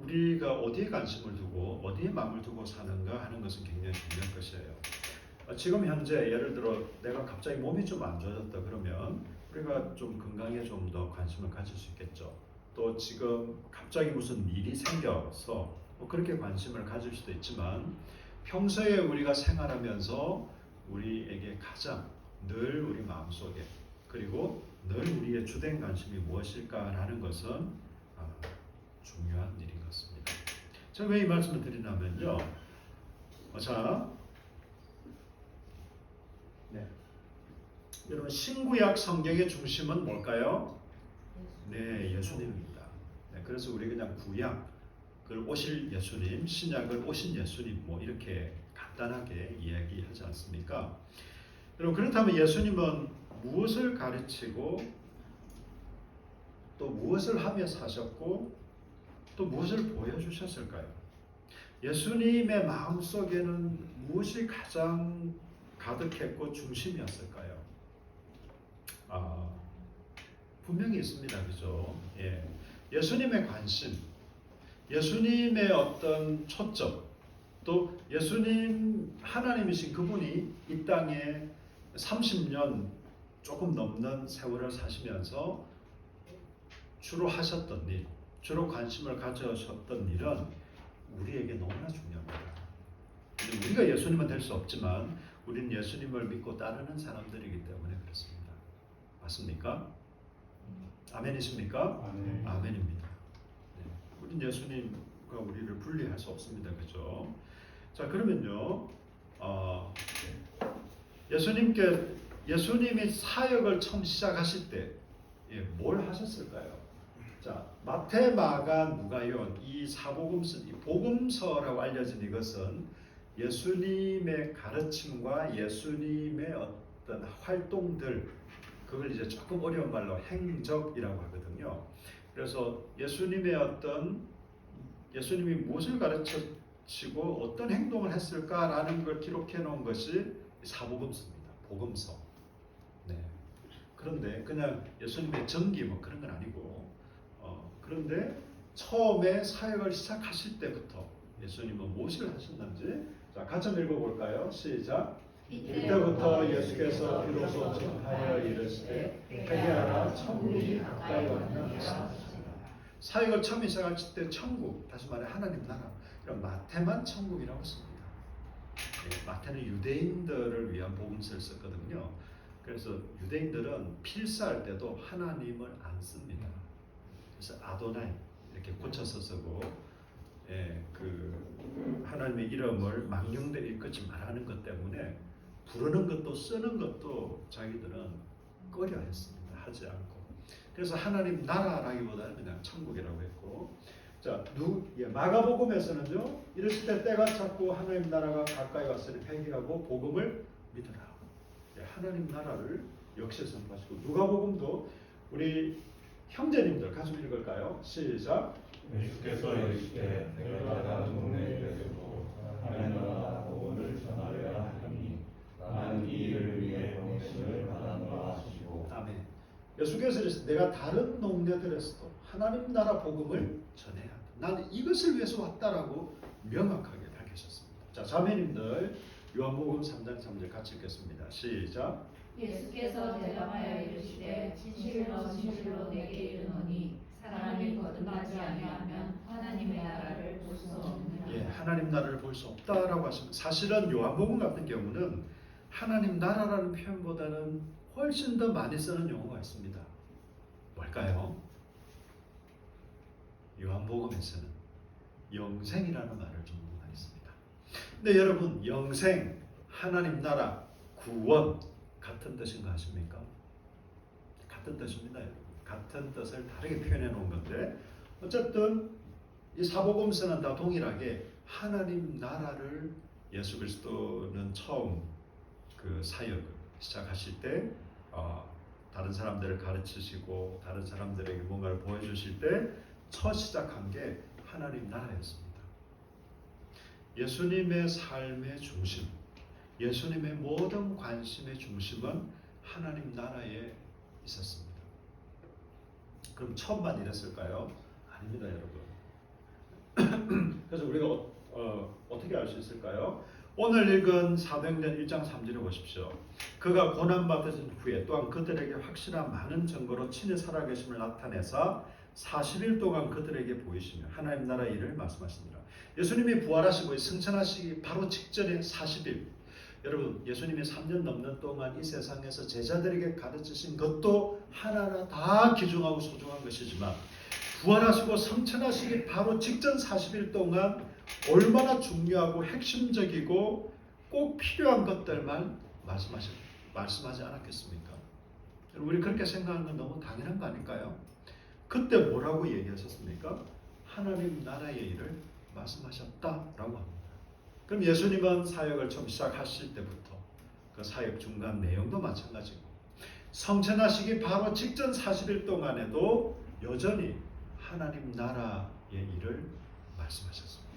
우리가 어디에 관심을 두고 어디에 마음을 두고 사는가 하는 것은 굉장히 중요한 것이에요. 지금 현재 예를 들어 내가 갑자기 몸이 좀 안 좋아졌다 그러면 우리가 좀 건강에 좀 더 관심을 가질 수 있겠죠. 또 지금 갑자기 무슨 일이 생겨서 그렇게 관심을 가질 수도 있지만 평소에 우리가 생활하면서 우리에게 가장 늘 우리 마음속에 그리고 늘 우리의 주된 관심이 무엇일까 하는 것은 중요한 일인 것 같습니다. 제가 왜 이 말씀을 드리냐면요. 자, 네. 여러분 신구약 성경의 중심은 뭘까요? 네, 예수님입니다. 네, 그래서 우리 그냥 구약을 오실 예수님, 신약을 오신 예수님 뭐 이렇게 간단하게 이야기하지 않습니까? 여러분 그렇다면 예수님은 무엇을 가르치고 또 무엇을 하며 사셨고 또 무엇을 보여주셨을까요? 예수님의 마음속에는 무엇이 가장 가득했고 중심이었을까요? 분명히 있습니다. 그죠? 예. 예수님의 관심, 예수님의 어떤 초점, 또 예수님 하나님이신 그분이 이 땅에 30년 조금 넘는 세월을 사시면서 주로 하셨던 일, 주로 관심을 가져셨던 일은 우리에게 너무나 중요합니다. 우리가 예수님은 될 수 없지만 우리는 예수님을 믿고 따르는 사람들이기 때문에 그렇습니다. 맞습니까? 아멘이십니까? 아멘. 아멘입니다. 네. 우리는 예수님과 우리를 분리할 수 없습니다. 그죠? 자, 그러면요. 예수님이 사역을 처음 시작하실 때 뭘 하셨을까요? 자, 마태, 마가, 누가요 이 사복음서, 이 복음서라고 알려진 이것은 예수님의 가르침과 예수님의 어떤 활동들, 그걸 이제 조금 어려운 말로 행적이라고 하거든요. 그래서 예수님이 무엇을 가르치고 어떤 행동을 했을까라는 걸 기록해 놓은 것이 사복음서입니다. 복음서. 네. 그런데 그냥 예수님의 전기 뭐 그런 건 아니고, 그런데 처음에 사역을 시작하실 때부터 예수님은 무엇을 하셨는지 자, 같이 읽어볼까요? 시작. 이때부터 예수께서 비로소 전하여 이르시되 회개하라 천국이 가까이 왔느니라. 사역을 처음 시작하실 때 천국, 다시 말해 하나님 나라. 그럼 마태만 천국이라고 씁니다. 네, 마태는 유대인들을 위한 복음서를 썼거든요. 그래서 유대인들은 필사할 때도 하나님을 안 씁니다. 그래서 아도나이 이렇게 고쳐서 쓰고, 그 하나님의 이름을 망령되이 일컫지 말하는 것 때문에 부르는 것도 쓰는 것도 자기들은 꺼려했습니다. 하지 않고. 그래서 하나님 나라라기보다는 그냥 천국이라고 했고, 자, 마가복음에서는요, 이랬을 때 때가 찼고 하나님 나라가 가까이 왔으니 회개하고 복음을 믿으라. 하나님 나라를 역시 선포하시고, 누가복음도 우리 형제님들 같이 읽을까요? 시작. 예수께서 이르시되 내가 다른 동네에서도 하나님 나라 복음을 전하려야 하니 나는 이 일을 위해 보내심을 받았노라 하시고. 아멘. 예수께서 이르시되 내가 다른 동네들에서도 하나님 나라 복음을 전해야 한다. 나는 이것을 위해서 왔다라고 명확하게 밝히셨습니다. 자, 자매님들 요한복음 3장 3절 같이 읽겠습니다. 시작. 예수께서 대답하여 이르시되 진실로 진실로 내게 이르노니 사람이 거듭나지 아니하면 하나님의 나라를 볼 수 없느니라. 예, 하나님 나라를 볼 수 없다라고 하십니다. 사실은 요한복음 같은 경우는 하나님 나라라는 표현보다는 훨씬 더 많이 쓰는 용어가 있습니다. 뭘까요? 요한복음에서는 영생이라는 말을 좀 많이 씁니다. 근데 여러분, 영생, 하나님 나라, 구원 같은 뜻인가 아십니까? 같은 뜻입니다. 여러분. 같은 뜻을 다르게 표현해 놓은 건데 어쨌든 이 사복음서는 다 동일하게 하나님 나라를 예수 그리스도는 처음 그 사역을 시작하실 때 다른 사람들을 가르치시고 다른 사람들에게 뭔가를 보여주실 때 첫 시작한 게 하나님 나라였습니다. 예수님의 삶의 중심, 예수님의 모든 관심의 중심은 하나님 나라에 있었습니다. 그럼 처음만 이랬을까요? 아닙니다, 여러분. 그래서 우리가 어떻게 알 수 있을까요? 오늘 읽은 사도행전 1장 3절을 보십시오. 그가 고난받으신 후에 또한 그들에게 확실한 많은 증거로 친히 살아계심을 나타내사 40일 동안 그들에게 보이시며 하나님 나라의 일을 말씀하시니라. 예수님이 부활하시고 승천하시기 바로 직전에 40일, 여러분 예수님이 3년 넘는 동안 이 세상에서 제자들에게 가르치신 것도 하나하나 다 귀중하고 소중한 것이지만 부활하시고 승천하시기 바로 직전 40일 동안 얼마나 중요하고 핵심적이고 꼭 필요한 것들만 말씀하지 않았겠습니까? 우리 그렇게 생각하는 건 너무 당연한 거 아닐까요? 그때 뭐라고 얘기하셨습니까? 하나님 나라의 일을 말씀하셨다라고 합니다. 그럼 예수님은 사역을 처음 시작하실 때부터 그 사역 중간 내용도 마찬가지고 성천하시기 바로 직전 40일 동안에도 여전히 하나님 나라의 일을 말씀하셨습니다.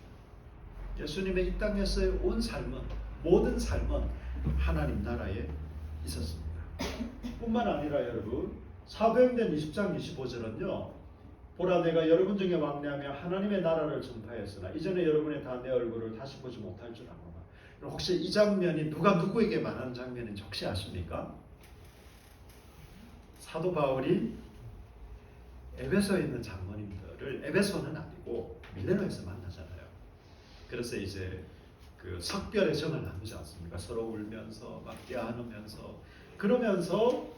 예수님의 이 땅에서의 온 삶은, 모든 삶은 하나님 나라에 있었습니다. 뿐만 아니라 여러분, 사도행전 20장 25절은요, 보라 내가 여러분 중에 왕래하며 하나님의 나라를 전파했으나 이전에 여러분이 다 내 얼굴을 다시 보지 못할 줄 아노라. 혹시 이 장면이 누가 누구에게 말하는 장면인지 혹시 아십니까? 사도 바울이 에베소에 있는 장로님들을, 에베소는 아니고 밀레노에서 만나잖아요. 그래서 이제 그 석별의 정을 나누지 않습니까? 서로 울면서 막 떼안으면서 그러면서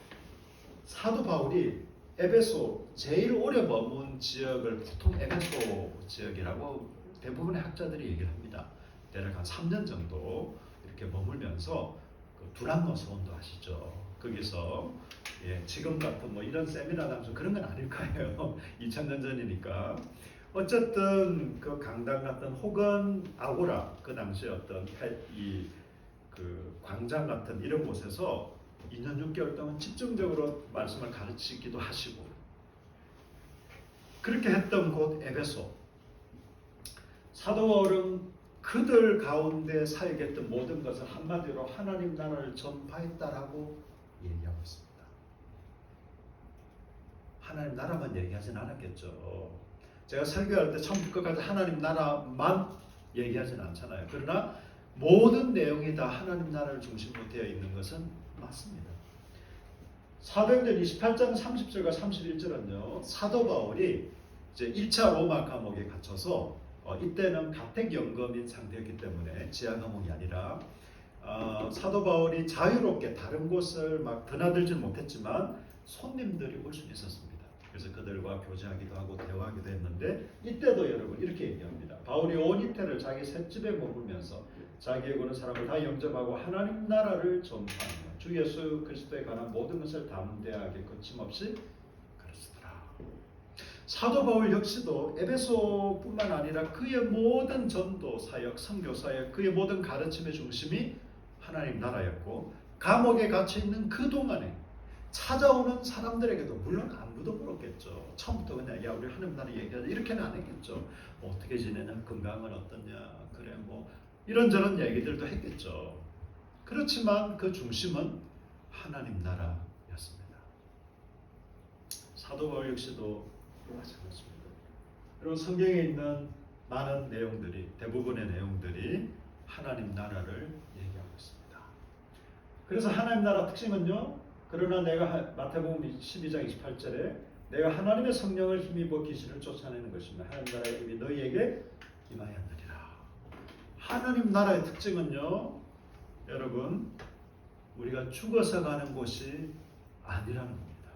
사도 바울이 에베소 제일 오래 머문 지역을 보통 에베소 지역이라고 대부분의 학자들이 얘기를 합니다. 대략 한 3년 정도 이렇게 머물면서 그 두란노 서원도 아시죠? 거기서 지금 같은 뭐 이런 세미나 당수 그런 건 아닐 거예요. 2000년 전이니까. 어쨌든 그 강당 같은 혹은 아고라 그 당시에 어떤 그 광장 같은 이런 곳에서 2년 6개월 동안 집중적으로 말씀을 가르치기도 하시고 그렇게 했던 곳 에베소. 사도 바울은 그들 가운데 사역했던 모든 것을 한마디로 하나님 나라를 전파했다라고 얘기하고 있습니다. 하나님 나라만 얘기하진 않았겠죠. 제가 설교할 때 처음부터 끝까지 하나님 나라만 얘기하진 않잖아요. 그러나 모든 내용이 다 하나님 나라를 중심으로 되어 있는 것은 맞습니다. 사도행전 28장 30절과 31절은요. 사도 바울이 이제 1차 로마 감옥에 갇혀서 이때는 가택연금인 상태였기 때문에 지하 감옥이 아니라 사도 바울이 자유롭게 다른 곳을 막 드나들지 못했지만 손님들이 올 수 있었습니다. 그래서 그들과 교제하기도 하고 대화하기도 했는데 이때도 여러분 이렇게 얘기합니다. 바울이 온 이태를 자기 셋집에 머물면서 자기의 보는 사람을 다 영접하고 하나님 나라를 전파하며 주 예수 그리스도에 관한 모든 것을 담대하게 거침없이 가르치더라. 사도 바울 역시도 에베소뿐만 아니라 그의 모든 전도 사역, 선교 사역, 그의 모든 가르침의 중심이 하나님 나라였고 감옥에 갇혀 있는 그 동안에 찾아오는 사람들에게도 물론 안부도 물었겠죠. 처음부터 그냥 야 우리 하나님 나라 얘기하자 이렇게는 안 했겠죠. 뭐 어떻게 지내냐, 건강은 어떠냐, 그래 뭐 이런저런 얘기들도 했겠죠. 그렇지만 그 중심은 하나님 나라였습니다. 사도 바울 역시도 마찬가지입니다. 여러분 성경에 있는 많은 내용들이 대부분의 내용들이 하나님 나라를 얘기하고 있습니다. 그래서 하나님 나라 특징은요. 그러나 내가 마태복음 12장 28절에 내가 하나님의 성령을 힘입어 귀신을 쫓아내는 것이며 하나님 나라의 힘이 너희에게 임하였느니라. 하나님 나라의 특징은요. 여러분 우리가 죽어서 가는 곳이 아니라는 겁니다.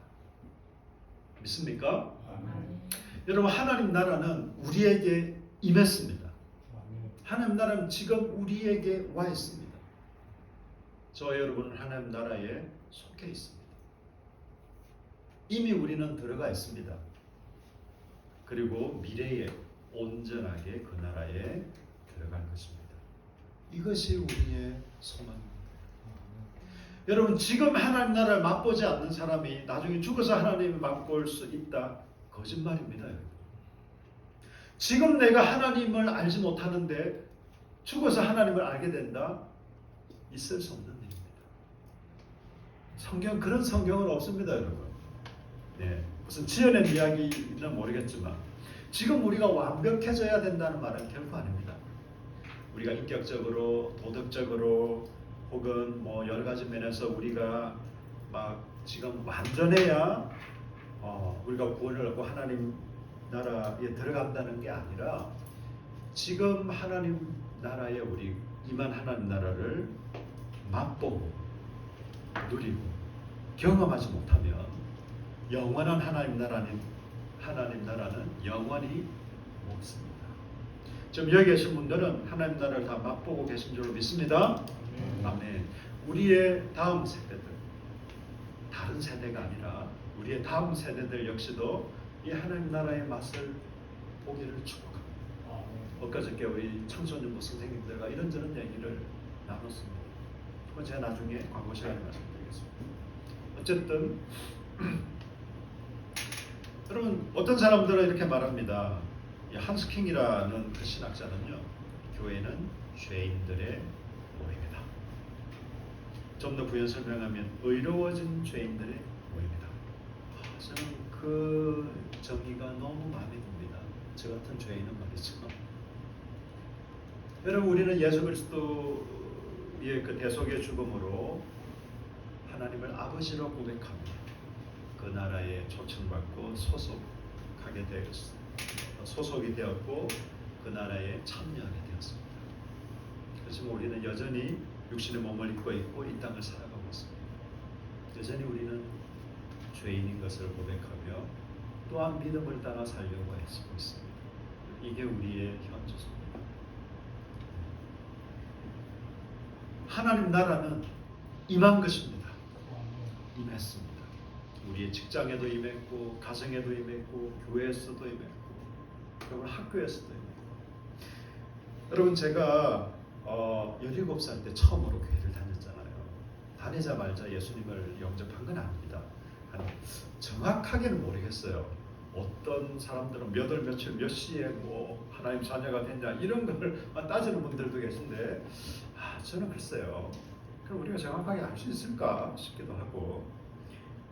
믿습니까? 아멘. 여러분 하나님 나라는 우리에게 임했습니다. 하나님 나라는 지금 우리에게 와 있습니다. 저와 여러분은 하나님 나라에 속해 있습니다. 이미 우리는 들어가 있습니다. 그리고 미래에 온전하게 그 나라에 들어갈 것입니다. 이것이 우리의 소망입니다. 여러분 지금 하나님 나라를 맛보지 않는 사람이 나중에 죽어서 하나님을 맛볼 수 있다? 거짓말입니다. 여러분. 지금 내가 하나님을 알지 못하는데 죽어서 하나님을 알게 된다? 있을 수 없는 일입니다. 성경 그런 성경은 없습니다, 여러분. 네, 무슨 지어낸 이야기는 모르겠지만 지금 우리가 완벽해져야 된다는 말은 결코 아닙니다. 우리가 인격적으로, 도덕적으로 혹은 뭐 여러 가지 면에서 우리가 막 지금 완전해야 우리가 구원을 얻고 하나님 나라에 들어간다는 게 아니라 지금 하나님 나라에 우리 임한 하나님 나라를 맛보고 누리고 경험하지 못하면 영원한 하나님 나라는 영원히 없습니다. 지금 여기 계신 분들은 하나님 나라를 다 맛보고 계신 줄로 믿습니다. 아멘. 우리의 다음 세대들, 다른 세대가 아니라 우리의 다음 세대들 역시도 이 하나님 나라의 맛을 보기를 축복합니다. 엊그저께 우리 청소년부 선생님들과 이런저런 얘기를 나눴습니다. 그건 제가 나중에 광고 시간에 말씀드리겠습니다. 어쨌든 여러분, 어떤 사람들은 이렇게 말합니다. 이 한스킹이라는 그 신학자는요, 교회는 죄인들의 모임이다. 좀 더 부연 설명하면 의로워진 죄인들의 모임이다. 저는 그 정의가 너무 마음에 듭니다. 저 같은 죄인은 말이죠. 여러분, 우리는 예수 그리스도의 그 대속의 죽음으로 하나님을 아버지로 고백합니다. 그 나라에 초청받고 소속하게 되었습니다. 소속이 되었고 그 나라에 참여하게 되었습니다. 그렇지만 우리는 여전히 육신의 몸을 입고 있고 이 땅을 살아가고 있습니다. 여전히 우리는 죄인인 것을 고백하며 또한 믿음을 따라 살려고 애쓰고 있습니다. 이게 우리의 현주소입니다. 하나님 나라는 임한 것입니다. 임했습니다. 우리의 직장에도 임했고, 가정에도 임했고, 교회에서도 임했고, 여러분 학교에서도 임했고. 여러분, 제가 17살 때 처음으로 교회를 다녔잖아요. 다니자마자 예수님을 영접한 건 아닙니다. 정확하게는 모르겠어요. 어떤 사람들은 몇 월 며칠 몇 시에 뭐 하나님 자녀가 됐냐 이런 걸 따지는 분들도 계신데 저는 글쎄요. 그럼 우리가 정확하게 알 수 있을까 싶기도 하고,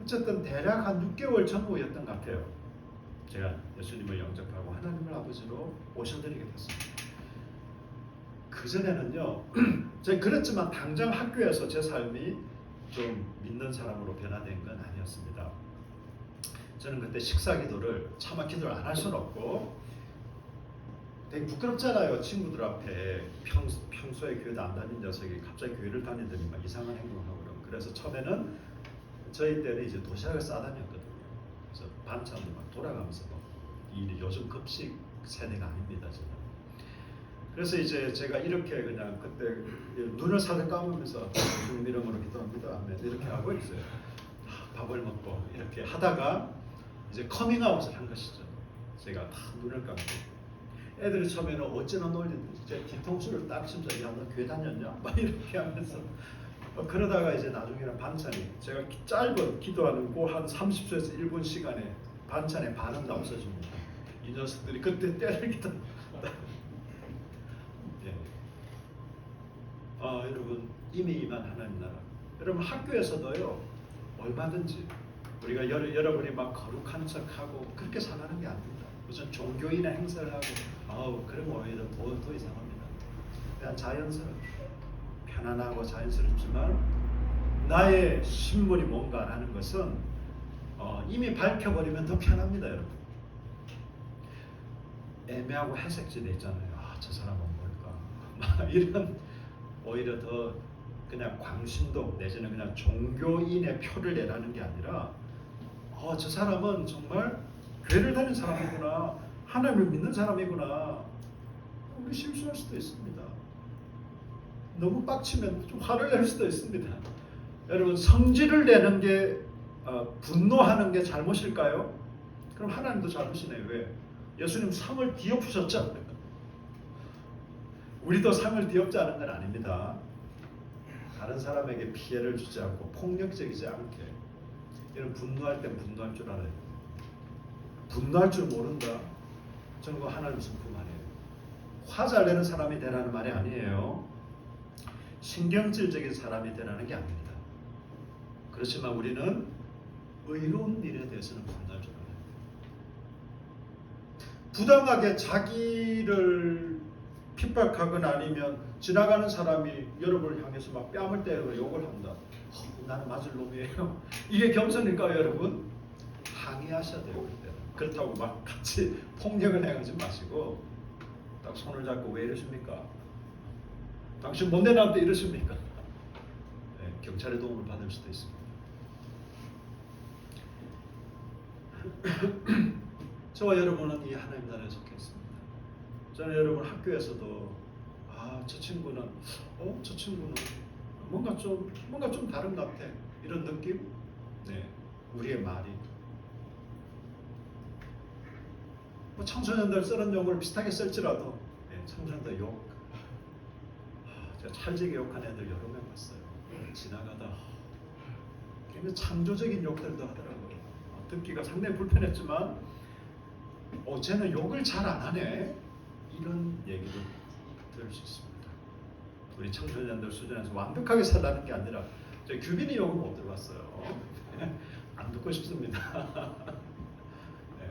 어쨌든 대략 한 6개월 전후였던 것 같아요. 제가 예수님을 영접하고 하나님을 아버지로 모셔드리게 됐습니다. 그전에는요, 제가 그랬지만 당장 학교에서 제 삶이 좀 믿는 사람으로 변화된 건 아니었습니다. 저는 그때 식사 기도를 차마 기도를 안 할 수는 없고 되게 부끄럽잖아요. 친구들 앞에 평소에 교회도 안 다닌 녀석이 갑자기 교회를 다니더니 막 이상한 행동하고 그러고. 그래서 처음에는 저희 때는 이제 도시락을 싸다녔거든요. 그래서 반찬도 막 돌아가면서 이 요즘 급식 세대가 아닙니다. 저는. 그래서 이제 제가 이렇게 그냥 그때 눈을 살짝 감으면서 주님 이름으로 기도합니다. 아멘. 이렇게 하고 있어요. 밥을 먹고 이렇게 하다가 이제 커밍아웃을 한 것이죠. 제가 다 눈을 감고. 애들이 처음에는 어찌나 놀리는지 제 뒤통수를 딱 치면서 야, 너 교회 다녔냐? 막 이렇게 하면서 그러다가 이제 나중에는 반찬이 제가 짧은 기도하는 그 한 30초에서 1분 시간에 반찬의 반은 다 없어집니다. 이 녀석들이 그때 때리기도 여러분, 이미 임한 하나님 나라. 여러분 학교에서도요, 얼마든지 우리가 여러분이 막 거룩한 척하고 그렇게 살아가는 게 아닙니다. 무슨 종교인의 행사를 하고 그러면 오히려 더 이상합니다. 그냥 자연스럽게 편안하고 자연스럽지만 나의 신분이 뭔가라는 것은 이미 밝혀버리면 더 편합니다. 여러분, 애매하고 회색지대 있잖아요. 저 사람은 뭘까? 막 이런 오히려 더 그냥 광신도 내지는 그냥 종교인의 표를 내라는 게 아니라 저 사람은 정말 교회를 다니는 사람이구나, 하나님을 믿는 사람이구나. 우리 실수할 수도 있습니다. 너무 빡치면 좀 화를 낼 수도 있습니다. 여러분, 성질을 내는 게 분노하는 게 잘못일까요? 그럼 하나님도 잘못이네요. 왜? 예수님 상을 뒤엎으셨잖아요. 우리도 상을 뒤엎지 않은 건 아닙니다. 다른 사람에게 피해를 주지 않고 폭력적이지 않게. 이런 분노할 땐 분노할 줄 알아요. 분노할 줄 모른다. 저는 그거 하나님 성품 아니에요. 화 잘 내는 사람이 되라는 말이 아니에요. 신경질적인 사람이 되라는 게 아닙니다. 그렇지만 우리는 의로운 일에 대해서는 분노할 줄 알아요. 부당하게 자기를 핍박하거나 아니면 지나가는 사람이 여러분을 향해서 막 뺨을 때리고 욕을 한다. 나는 맞을 놈이에요. 이게 겸손일까요, 여러분? 항의하셔야 돼요. 그때. 그렇다고 막 같이 폭력을 행하지 마시고 딱 손을 잡고 왜 이러십니까? 당신 뭔데 나한테 이러십니까? 네, 경찰의 도움을 받을 수도 있습니다. 저와 여러분은 이 하나님 나라에 속해 있습니다. 저는 여러분 학교에서도 저 친구는 뭔가 좀 다른 것 같아 이런 느낌? 네, 우리의 말이 뭐 청소년들 쓰는 용어를 비슷하게 쓸지라도 청소년들 욕 제가 찰지게 욕한 애들 여러 명 봤어요. 지나가다 굉장히 창조적인 욕들도 하더라고요. 듣기가 상당히 불편했지만 쟤는 욕을 잘 안 하네 이런 얘기도 들을 수 있습니다. 우리 청소년들 수준에서 완벽하게 살라는 게 아니라 저 규빈이 욕을 못 들어봤어요. 안 듣고 싶습니다. 네.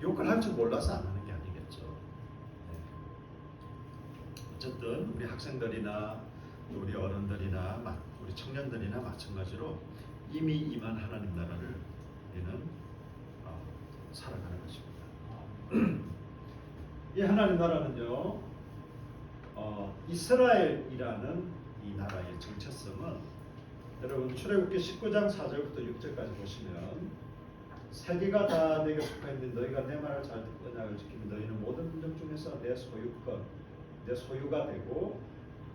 욕을 할 줄 몰라서 안 하는 게 아니겠죠. 어쨌든 우리 학생들이나 우리 어른들이나 우리 청년들이나 마찬가지로 이미 임한 하나님 나라를 우리는 살아가는 것입니다. 이 하나님 나라는요, 이스라엘이라는 이 나라의 정체성은 여러분 출애굽기 19장 4절부터 6절까지 보시면 세계가 다 내게 속하였는데 너희가 내 말을 잘 듣고 언약을 지키면 너희는 모든 민족 중에서 내 소유권, 내 소유가 되고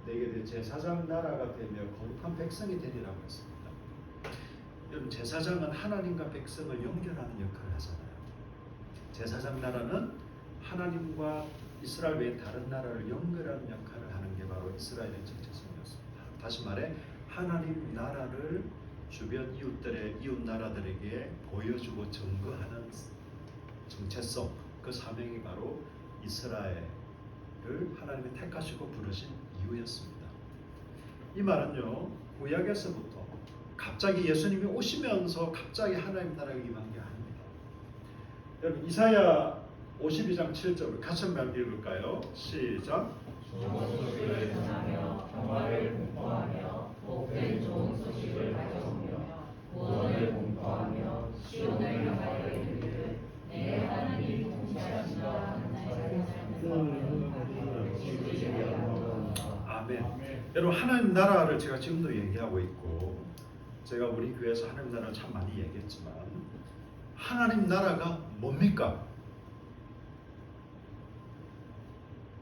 내게 제사장 나라가 되며 거룩한 백성이 되리라고 했습니다. 여러분 제사장은 하나님과 백성을 연결하는 역할을 하잖아요. 제사장 나라는 하나님과 이스라엘 외 다른 나라를 연결하는 역할을 하는 게 바로 이스라엘의 정체성이었습니다. 다시 말해 하나님 나라를 주변 이웃 나라들에게 보여주고 증거하는 정체성, 그 사명이 바로 이스라엘을 하나님이 택하시고 부르신 이유였습니다. 이 말은요, 구약에서부터 갑자기 예수님이 오시면서 갑자기 하나님 나라가 임한 게 아닙니다. 여러분 이사야 52장 7절 같이 한번 읽을까요? 시작. 좋은 소식을 전하며 평화를 공포하며 복된 좋은 소식을 가져오며 구원을 공포하며 시온을 향하여 이르기를 내 하나님 통치하신다 하는 날에 아멘. 여러분 하나님 나라를 제가 지금도 얘기하고 있고 제가 우리 교회에서 하나님 나라를 참 많이 얘기했지만 하나님 나라가 뭡니까?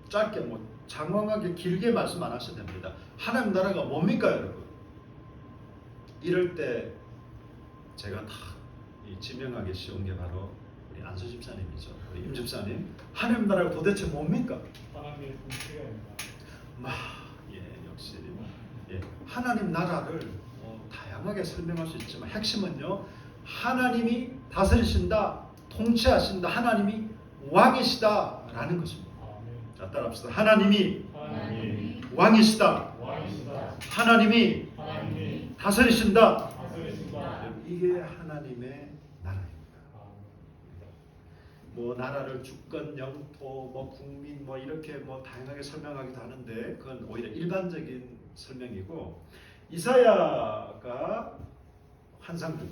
짧게 장황하게 길게 말씀 안 하셔도 됩니다. 하나님 나라가 뭡니까 여러분? 이럴 때 제가 다 지명하기 쉬운 게 바로 우리 안수 집사님이죠. 우리 임 집사님 하나님 나라가 도대체 뭡니까? 하나님의 통치가입니다. 역시 하나님 나라를 다양하게 설명할 수 있지만 핵심은요 하나님이 다스리신다, 통치하신다, 하나님이 왕이시다라는 것입니다. 자, 따라합시다. 하나님이 왕이시다. 하나님이 다스리신다. 이게 하나님의 나라입니다. 나라를 주권, 영토, 국민 이렇게 다양하게 설명하기도 하는데 그건 오히려 일반적인 설명이고 이사야가 환상 중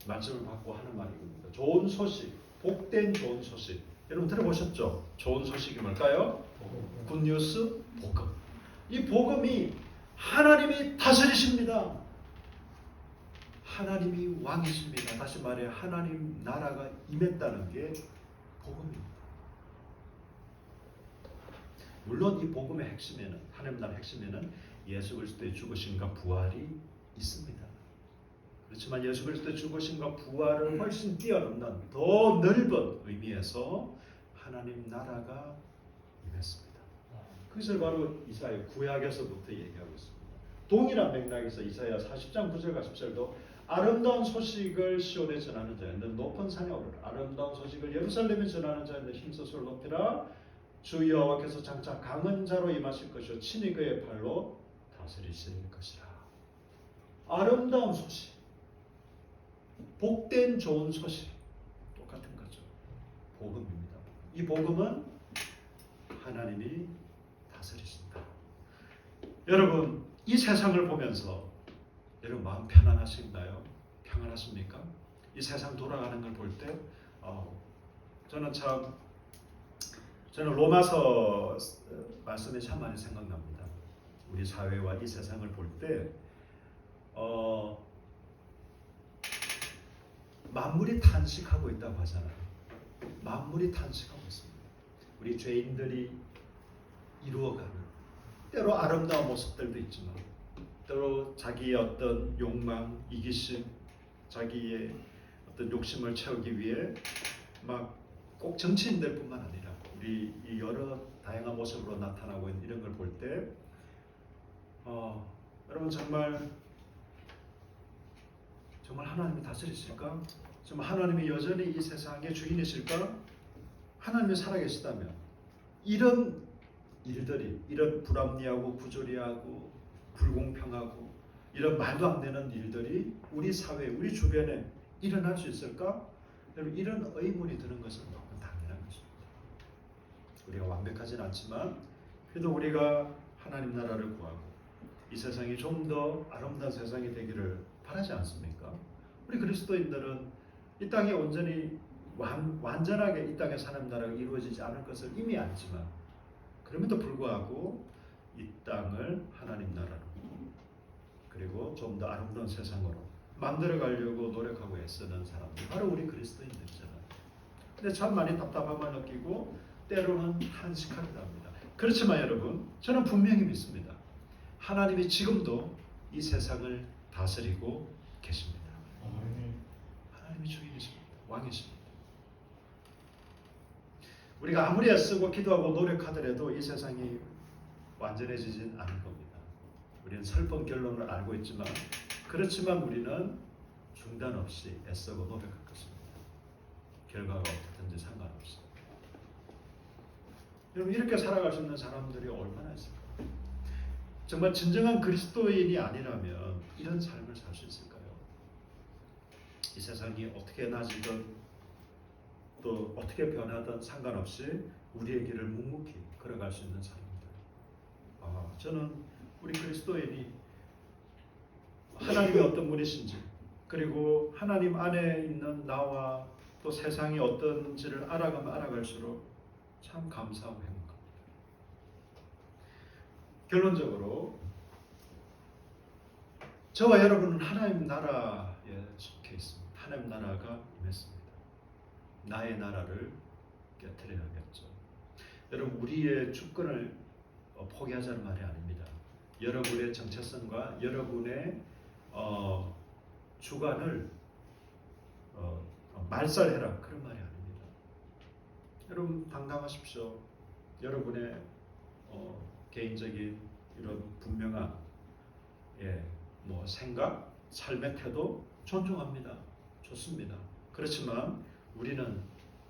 말씀을 받고 하는 말이 이겁니다. 좋은 소식, 복된 좋은 소식. 여러분 들어보셨죠? 좋은 소식이 뭘까요? 굿뉴스, 복음. 이 복음이 하나님이 다스리십니다. 하나님이 왕이십니다. 다시 말해 하나님 나라가 임했다는 게 복음입니다. 물론 이 복음의 핵심에는 하나님 나라의 핵심에는 예수 그리스도의 죽으심과 부활이 있습니다. 그렇지만 예수 그리스도의 죽으심과 부활을 훨씬 뛰어넘는 더 넓은 의미에서 하나님 나라가 임했습니다. 그것을 바로 이사야 구약에서부터 얘기하고 있습니다. 동일한 맥락에서 이사야 40장 9절과 10절도 아름다운 소식을 시온에 전하는 자였는 높은 산에 오르라. 아름다운 소식을 예루살렘에 전하는 자였는 힘써 소리를 높이라. 주 여호와께서 장차 강한 자로 임하실 것이요 친히 그의 팔로 다스리실 것이라. 아름다운 소식, 복된 좋은 소식. 이 복음은 하나님이 다스리신다. 여러분, 이 세상을 보면서 여러분 마음 편안하신가요? 평안하십니까? 이 세상 돌아가는 걸 볼 때 저는 로마서 말씀이 참 많이 생각납니다. 우리 사회와 이 세상을 볼 때 만물이 탄식하고 있다고 하잖아요. 만물이 탄식하고 있습니다. 우리 죄인들이 이루어가는 때로 아름다운 모습들도 있지만 때로 자기의 어떤 욕망, 이기심, 자기의 어떤 욕심을 채우기 위해 막 꼭 정치인들뿐만 아니라 우리 이 여러 다양한 모습으로 나타나고 있는 이런 걸 볼 때 여러분 정말 하나님이 다스리실까? 정말 하나님이 여전히 이 세상의 주인이실까? 하나님이 살아계시다면 이런 일들이, 이런 불합리하고 부조리하고 불공평하고 이런 말도 안 되는 일들이 우리 사회, 우리 주변에 일어날 수 있을까? 여러분, 이런 의문이 드는 것은 너무 당연한 것입니다. 우리가 완벽하진 않지만 그래도 우리가 하나님 나라를 구하고 이 세상이 좀 더 아름다운 세상이 되기를 바라지 않습니까? 우리 그리스도인들은 이 땅에 온전히 완전하게 이 땅에 하나님 나라가 이루어지지 않을 것을 이미 알지만 그럼에도 불구하고 이 땅을 하나님 나라로 그리고 좀 더 아름다운 세상으로 만들어 가려고 노력하고 애쓰는 사람들 바로 우리 그리스도인들이잖아요. 근데 참 많이 답답함을 느끼고 때로는 탄식하기도 합니다. 그렇지만 여러분, 저는 분명히 믿습니다. 하나님이 지금도 이 세상을 다스리고 계십니다. 하나님이 주인이십니다. 왕이십니다. 우리가 아무리 애쓰고 기도하고 노력하더라도 이 세상이 완전해지진 않을 겁니다. 우리는 슬픈 결론을 알고 있지만 그렇지만 우리는 중단 없이 애쓰고 노력할 것입니다. 결과가 어떻든지 상관없이. 여러분, 이렇게 살아갈 수 있는 사람들이 얼마나 있을까요? 정말 진정한 그리스도인이 아니라면 이런 삶을 살 수 있을까요? 이 세상이 어떻게 나아지든 또 어떻게 변하든 상관없이 우리의 길을 묵묵히 걸어갈 수 있는 사람들. 저는 우리 그리스도인이 하나님이 어떤 분이신지 그리고 하나님 안에 있는 나와 또 세상이 어떤지를 알아가면 알아갈수록 참 감사하고 행복합니다. 결론적으로 저와 여러분은 하나님 나라에 속해 있습니다. 하나님 나라가 임했습니다. 나의 나라를 깨트려야겠죠. 여러분, 우리의 주권을 포기하자는 말이 아닙니다. 여러분의 정체성과 여러분의 주관을 말살해라 그런 말이 아닙니다. 여러분 당당하십시오. 여러분의 개인적인 이런 분명한 생각, 삶의 태도 존중합니다. 좋습니다. 그렇지만 우리는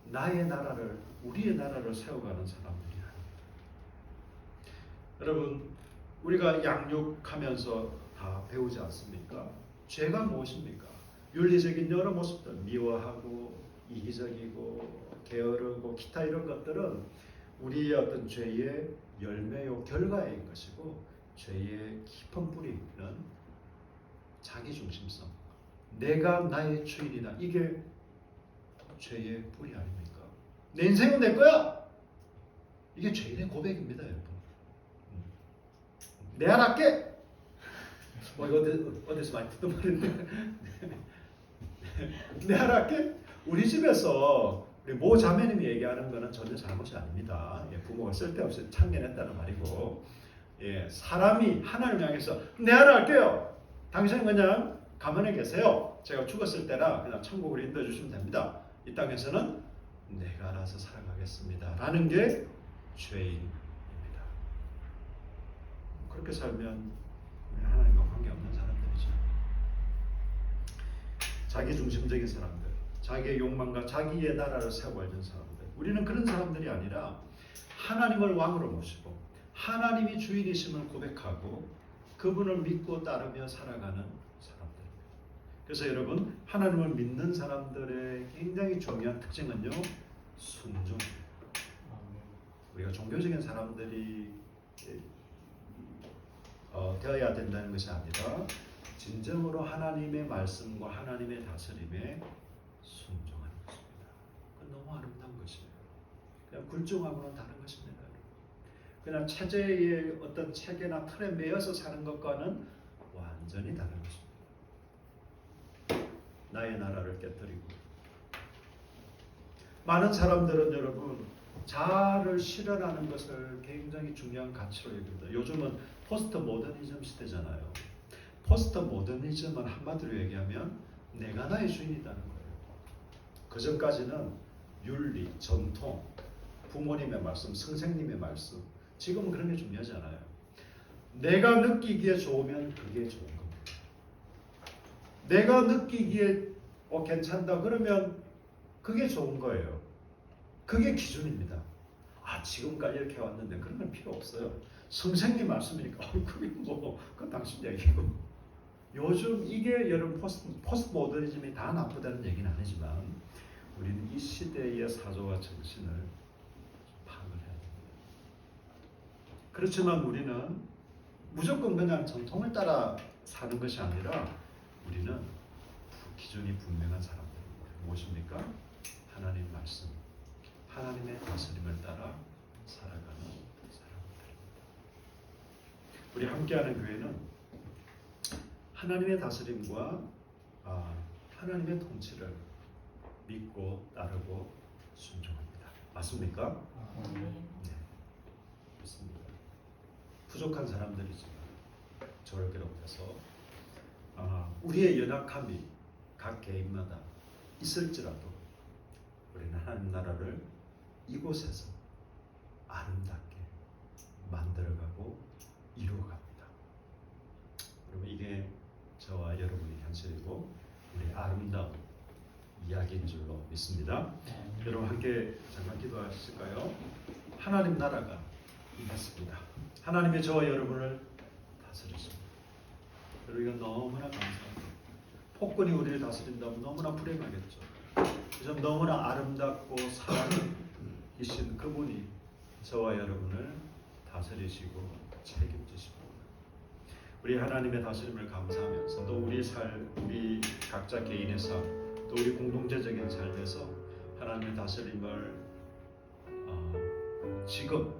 나의 나라를, 우리의 나라를 세워가는 사람들이 아닙니다. 여러분, 우리가 양육하면서 다 배우지 않습니까? 죄가 무엇입니까? 윤리적인 여러 모습들, 미워하고 이기적이고 게으르고 기타 이런 것들은 우리의 어떤 죄의 열매요 결과인 것이고 죄의 깊은 뿌리는 자기중심성, 내가 나의 주인이다. 이게 죄의 뿌리 아닙니까? 내 인생은 내 거야. 이게 죄인의 고백입니다, 여러분. 내 알았게. 이거 어디서 많이 듣던 말인데. 내 알았게. 우리 집에서 우리 모 자매님이 얘기하는 거는 전혀 잘못이 아닙니다. 부모가 쓸데없이 참견했다는 말이고, 사람이 하나님을 향해서 내 알았게요. 당신은 그냥 가만히 계세요. 제가 죽었을 때나 그냥 천국으로 인도해 주시면 됩니다. 이 땅에서는 내가 알아서 살아가겠습니다. 라는 게 죄인입니다. 그렇게 살면 우리 하나님과 관계없는 사람들이죠. 자기중심적인 사람들, 자기의 욕망과 자기의 나라를 세우고 있는 사람들. 우리는 그런 사람들이 아니라 하나님을 왕으로 모시고 하나님이 주인이심을 고백하고 그분을 믿고 따르며 살아가는 사람들입니다. 그래서 여러분, 하나님을 믿는 사람들의 굉장히 중요한 특징은요, 순종입니다. 우리가 종교적인 사람들이 되어야 된다는 것이 아니라 진정으로 하나님의 말씀과 하나님의 다스림에 순종하는 것입니다. 그건 너무 아름다운 것이에요. 그냥 굴종하고는 다른 것입니다. 그냥 체제의 어떤 체계나 틀에 매여서 사는 것과는 완전히 다른 것입니다. 나의 나라를 깨뜨리고 많은 사람들은 여러분 자아를 실현하는 것을 굉장히 중요한 가치로 여깁니다. 요즘은 포스트 모더니즘 시대잖아요. 포스트 모더니즘은 한마디로 얘기하면 내가 나의 주인이라는 거예요. 그 전까지는 윤리, 전통, 부모님의 말씀, 선생님의 말씀, 지금은 그런 게 중요하지 않아요. 내가 느끼기에 좋으면 그게 좋은 겁니다. 내가 느끼기에 괜찮다 그러면 그게 좋은 거예요. 그게 기준입니다. 지금까지 이렇게 왔는데 그런 건 필요 없어요. 선생님 말씀이니까 그게 그건 당신 얘기고. 요즘 이게 여러분 포스트 모더니즘이 다 나쁘다는 얘기는 아니지만 우리는 이 시대의 사조와 정신을 파악을 해야 됩니다. 그렇지만 우리는 무조건 그냥 전통을 따라 사는 것이 아니라 우리는 기준이 분명한 사람들입니다. 무엇입니까? 하나님 말씀, 하나님의 다스림을 따라 살아가는 사람들입니다. 우리 함께하는 교회는 하나님의 다스림과 하나님의 통치를 믿고 따르고 순종합니다. 맞습니까? 네, 그렇습니다. 부족한 사람들이지만 저를 비롯해서 우리의 연약함이 각 개인마다 있을지라도 우리는 하나님 나라를 이곳에서 아름답게 만들어가고 이루어갑니다. 여러분 이게 저와 여러분의 현실이고 우리 아름다운 이야기인 줄로 믿습니다. 여러분 함께 잠깐 기도하실까요? 하나님 나라가 임했습니다. 하나님이 저와 여러분을 다스리십니다. 여러분 이건 너무나 감사합니다. 폭군이 우리를 다스린다면 너무나 불행하겠죠. 그래서 너무나 아름답고 사랑이신 그분이 저와 여러분을 다스리시고 책임지십니다. 우리 하나님의 다스림을 감사하면서 또 우리 각자 개인의 삶, 또 우리 공동체적인 삶에서 하나님의 다스림을 지금